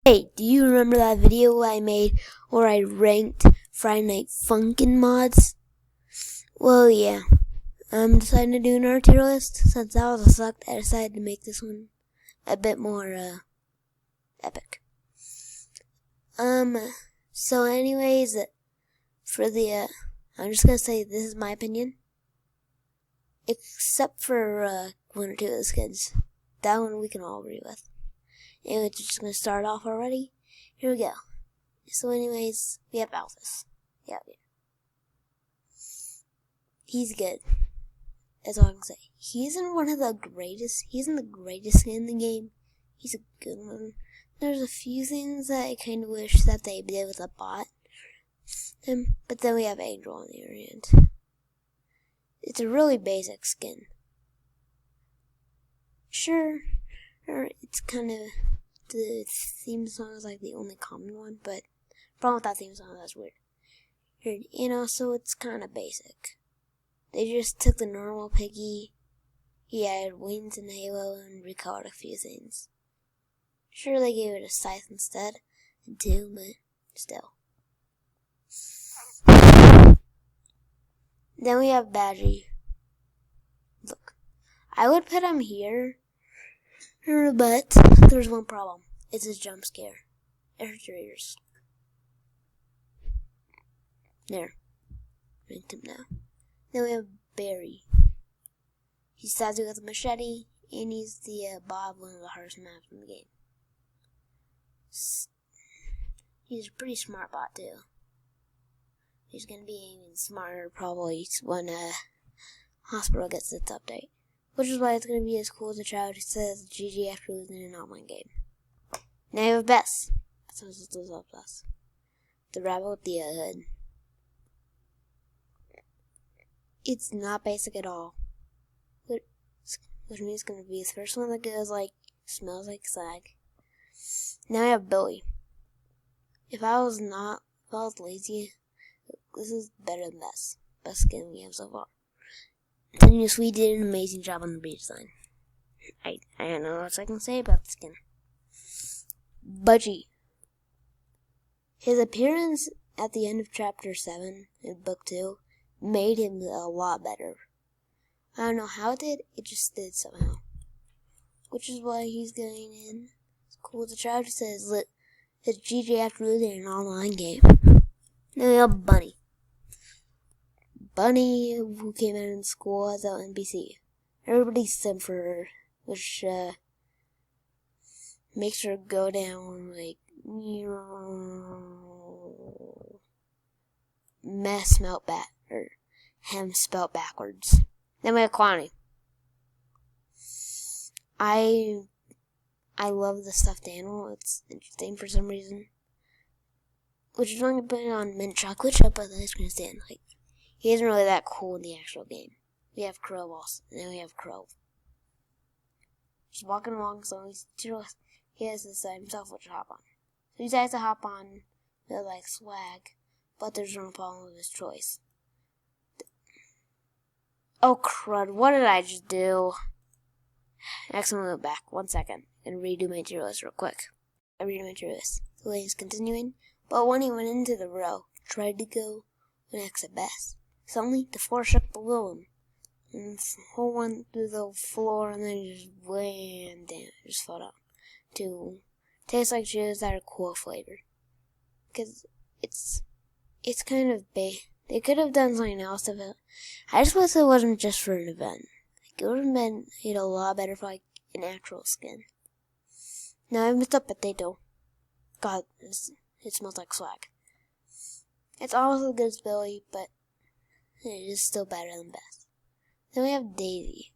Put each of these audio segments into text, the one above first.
Hey, do you remember that video I made where I ranked Friday Night Funkin' mods? Well, yeah. I'm deciding to do an tier list. Since that was a suck, I decided to make this one a bit more, epic. So anyways, for the, I'm just gonna say this is my opinion. Except for, one or two of the skins. That one we can all agree with. Anyway, just gonna start off already. Here we go. So anyways, we have Alphys. Yeah. He's good. That's all I can say. He's in the greatest skin in the game. He's a good one. There's a few things that I kind of wish that they did with a bot. But then we have Angel on the other hand. It's a really basic skin. Sure, it's kind of, the theme song is like the only common one, but the problem with that theme song, that's weird. You know, so it's kind of basic. They just took the normal Piggy, he added wings and halo, and recolored a few things. Sure, they gave it a scythe instead, and two, but still. Then we have Badgie. Look, I would put him here, but there's one problem. It's his jump scare. It hurts your ears. There. Ranked him now. Then we have Barry. He's tattooed with a machete, and he's the Bob, one of the hardest maps in the game. He's a pretty smart bot, too. He's gonna be even smarter probably when Hospital gets its update. Which is why it's gonna be as cool as a child who says GG after losing an online game. Now you have Bess. So it's Bess. The rabbit with the hood. It's not basic at all. Which means it's gonna be the first one that goes like, smells like slag. Now I have Billy. If I was lazy, this is better than Bess. Best skin we have so far. Continuous, we did an amazing job on the redesign. I don't know what else I can say about the skin. Budgie. His appearance at the end of Chapter 7 in Book 2 made him a lot better. I don't know how it did, it just did somehow. Which is why he's going in. It's cool as a child who says it's GG after losing an online game. Then we have Bunny. Bunny, who came out in school as an NPC. Everybody sim for her, which makes her go down like mess spelled back or hem spelled backwards. Then we have Kwani. I love the stuffed animal. It's interesting for some reason. Which is why I'm putting on mint chocolate chip with ice cream stand. Like, he isn't really that cool in the actual game. We have Crow also, and then we have Crow. Just walking along, so he has to decide himself what to hop on. So he decides to hop on the like swag, but there's no problem with his choice. Oh crud! What did I just do? Actually, I'm gonna go back 1 second and redo my tier list real quick. I redo my tier list. The lane is continuing, but when he went into the row, tried to go next at best. Suddenly, the floor shook below him, and the whole went through the floor, and then just wham down, just fell down. To taste like chews that are cool flavor, because it's kind of they could have done something else with it. I just wish it wasn't just for an event. Like, it would have been a lot better for like an actual skin. Now I messed up potato. God, it smells like swag. It's almost as good as Billy, but it is still better than Bess. Then we have Daisy.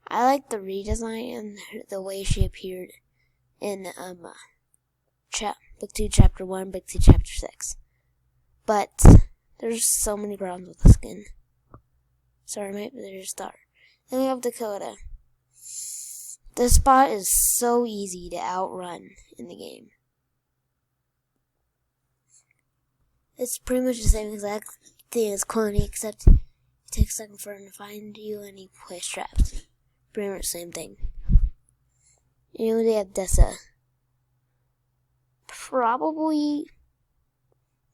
I like the redesign and the way she appeared in Book 2 Chapter 1, Book 2 Chapter 6. But there's so many problems with the skin. Sorry, mate, but there's a star. Then we have Dakota. This spot is so easy to outrun in the game. It's pretty much the same exact thing as Kwani, except it takes a second for him to find you and he plays traps. Pretty much the same thing. You know, they have Dessa. probably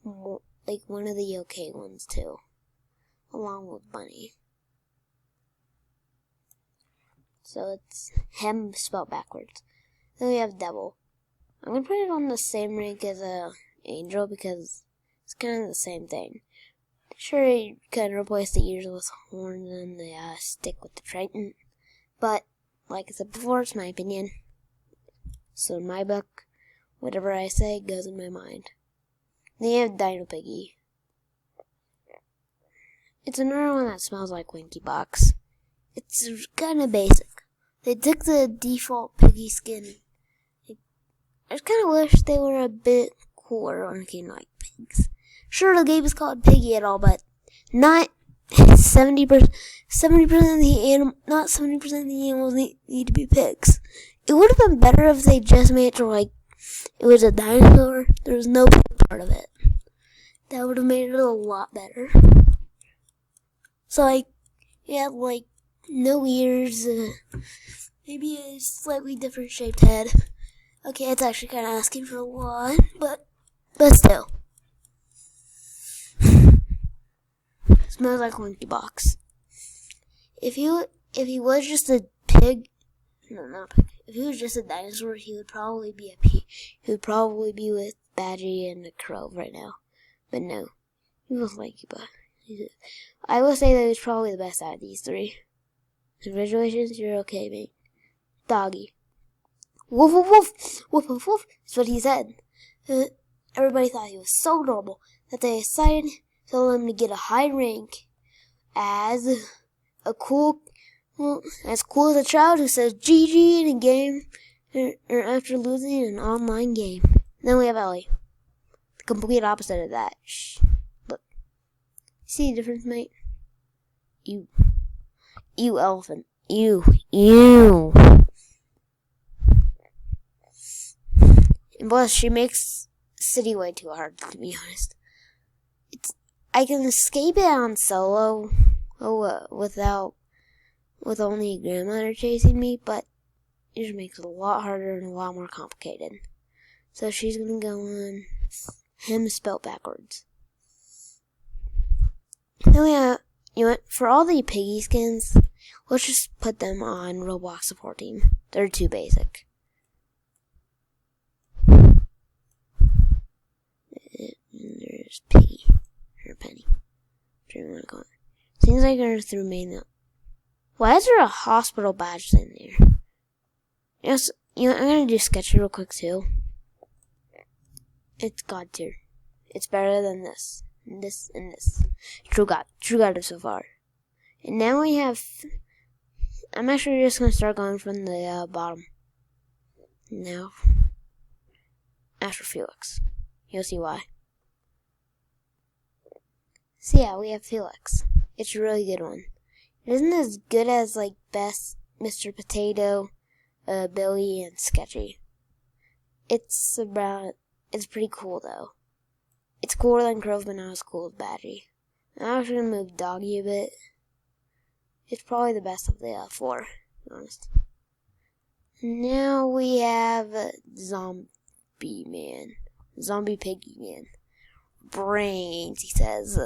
like one of the okay ones too, along with Bunny. So it's him spelled backwards. Then we have Devil. I'm gonna put it on the same rank as Angel because it's kind of the same thing. Sure, you can replace the ears with horns and the stick with the trident, but like I said before, it's my opinion. So in my book, whatever I say goes in my mind. Then you have Dino Piggy. It's another one that smells like Winky Box. It's kind of basic. They took the default piggy skin. I just kind of wish they were a bit cooler looking like pigs. Sure, the game is called Piggy and all, but not 70% of the not 70% of the animals need to be pigs. It would have been better if they just made it to like it was a dinosaur. There was no pig part of it. That would have made it a lot better. So like, yeah, like no ears, maybe a slightly different shaped head. Okay, it's actually kind of asking for a lot, but still. Smells like Winky Box. If he was just a pig, no, not a pig. If he was just a dinosaur, he would probably be he would probably be with Badgie and the Crow right now. But no, he was Winky Box. I will say that he was probably the best out of these three. Congratulations, you're okay, mate. Doggy. Woof, woof, woof. Woof, woof, woof. That's what he said. Everybody thought he was so adorable that they decided to let him to get a high rank as cool as a child who says GG in a game or after losing an online game. Then we have Ellie. The complete opposite of that. Shh. Look. See the difference, mate? You elephant. You. And plus, she makes City way too hard, to be honest. I can escape it on solo, with only grandmother chasing me, but it just makes it a lot harder and a lot more complicated. So she's gonna go on him spelled backwards. Then for all the piggy skins, let's just put them on Roblox support team. They're too basic. There's Piggy. Or Penny. Whichever you want to call it. Seems like they're through main. Why is there a hospital badge in there? Yes, I'm gonna do sketchy real quick too. It's God tier. It's better than this. And this and this. True God so far. And now we have. I'm actually just gonna start going from the bottom. Now, after Felix. You'll see why. So yeah, we have Felix. It's a really good one. It isn't as good as like Best, Mr. Potato, Billy, and Sketchy. It's pretty cool though. It's cooler than Grove, but not as cool as Badgie. I'm actually gonna move Doggy a bit. It's probably the best of the 4, to be honest. Now we have Zombie Piggy Man. Brains, he says.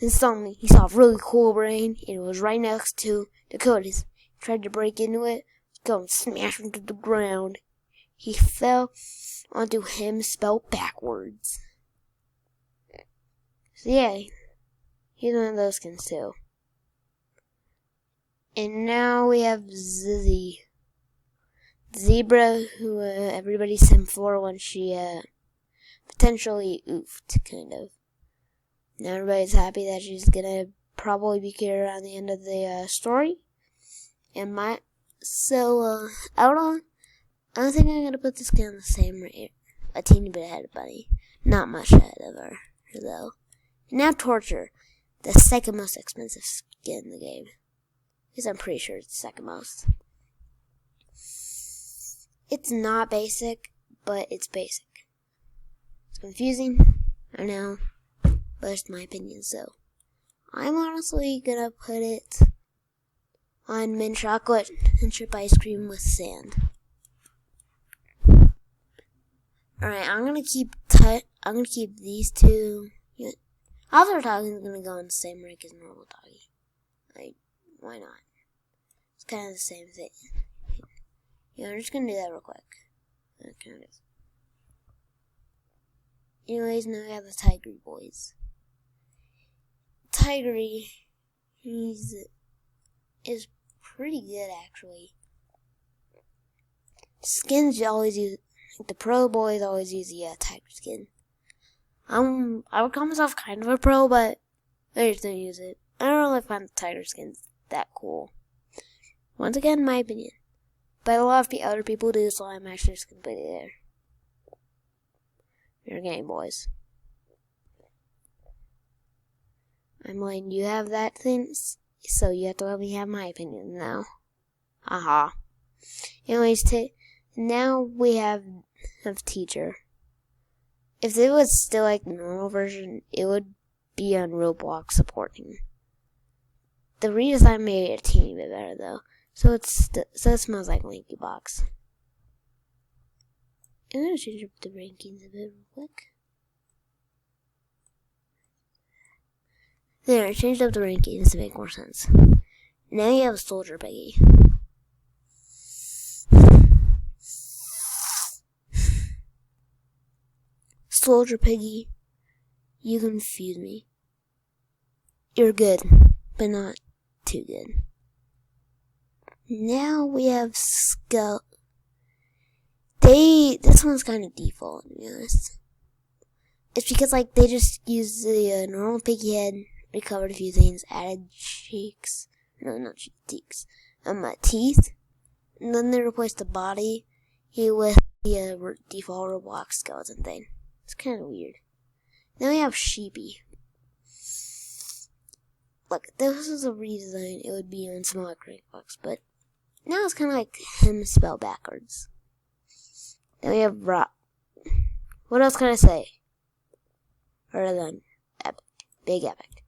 And suddenly, he saw a really cool brain, and it was right next to Dakota's. He tried to break into it, go and smash him to the ground. He fell onto him spelled backwards. So yeah, he's one of those skins too. And now we have Zizzy. Zebra, who everybody simmed for when she potentially oofed, kind of. Now everybody's happy that she's gonna probably be cured around the end of the story. And I don't think I'm gonna put this guy on the same rate. A teeny bit ahead of Bunny. Not much ahead of her, though. And now Torture, the second most expensive skin in the game. Because I'm pretty sure it's the second most. It's not basic, but it's basic. It's confusing, I know, but it's my opinion, so I'm honestly gonna put it on mint chocolate and chip ice cream with sand. Alright, I'm gonna keep these two. Other doggy is gonna go in the same rank as normal doggy. Like, why not? It's kind of the same thing. I'm just gonna do that real quick. Kind of. Anyways, now we have the Tigery boys. Tigery, is pretty good actually. Skins you always use, like the pro boys always use the tiger skin. I would call myself kind of a pro, but I just don't use it. I don't really find the tiger skins that cool. Once again, my opinion. But a lot of other people do, so I'm actually just gonna put it there. Your game, boys. I'm letting you have that thing, so you have to let me have my opinion now. Haha. Anyways, now we have teacher. If it was still like the normal version, it would be on Roblox supporting. The redesign made it a teeny bit better though, so it smells like Linky Box. I'm gonna change up the rankings a bit real quick. There, I changed up the rankings to make more sense. Now you have Soldier Piggy. Soldier Piggy, you confuse me. You're good, but not too good. Now we have Skull. This one's kind of default, to be honest. It's because, like, they just used the normal piggy head, recovered a few things, added cheeks. No, not cheeks. Teeth. And then they replaced the body with the default Roblox skeleton thing. It's kind of weird. Then we have Sheepy. Look, this was a redesign. It would be on smaller Crankbox, but now it's kind of like him spelled backwards. Then we have Rock. What else can I say? Other than epic. Big epic.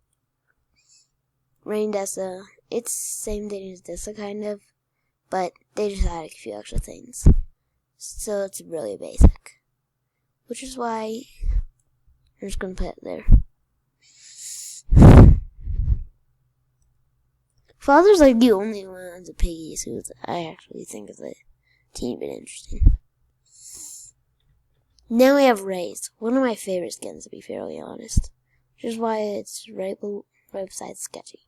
Rain Dessa. It's the same thing as Dessa, kind of, but they just added a few extra things. So it's really basic. Which is why I'm just going to put it there. Father's like the only one of the piggies who I actually think is a teeny bit interesting. Now we have Ray's, one of my favorite skins, to be fairly honest. Which is why it's right beside Sketchy.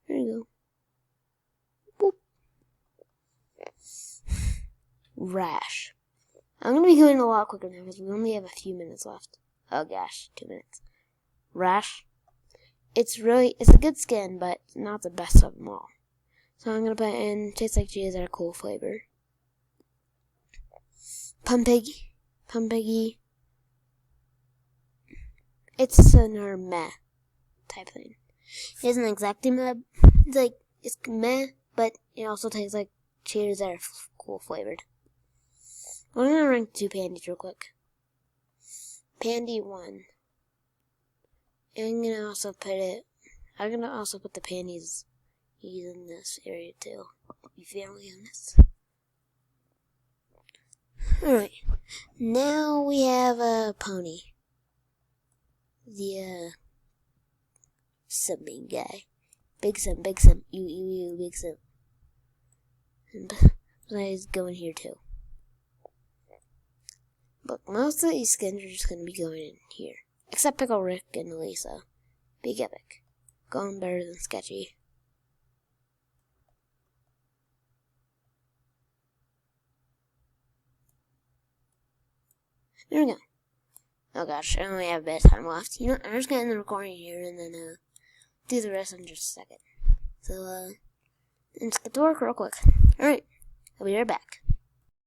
There you go. Boop. Rash. I'm going to be going a lot quicker now because we only have a few minutes left. Oh gosh, 2 minutes. Rash. It's a good skin, but not the best of them all. So I'm going to put in tastes like cheese and a cool flavor. Pump Piggy. It's another meh type thing. It isn't exactly meh. It's meh, but it also tastes like cheers that are cool flavored. I'm going to rank 2 pandies real quick. Pandy 1. And I'm going to also put the pandies in this area too, to be fairly honest. Alright. Now we have a pony. The, subbing guy. Big Sim. You, Big Sim. And he's going here too. But most of these skins are just going to be going in here. Except Pickle Rick and Elisa. Big epic. Going better than Sketchy. There we go. Oh gosh, I only have a bit of time left. You know, I'm just going to end the recording here and then do the rest in just a second. So, let's get to work real quick. Alright, I'll be right back.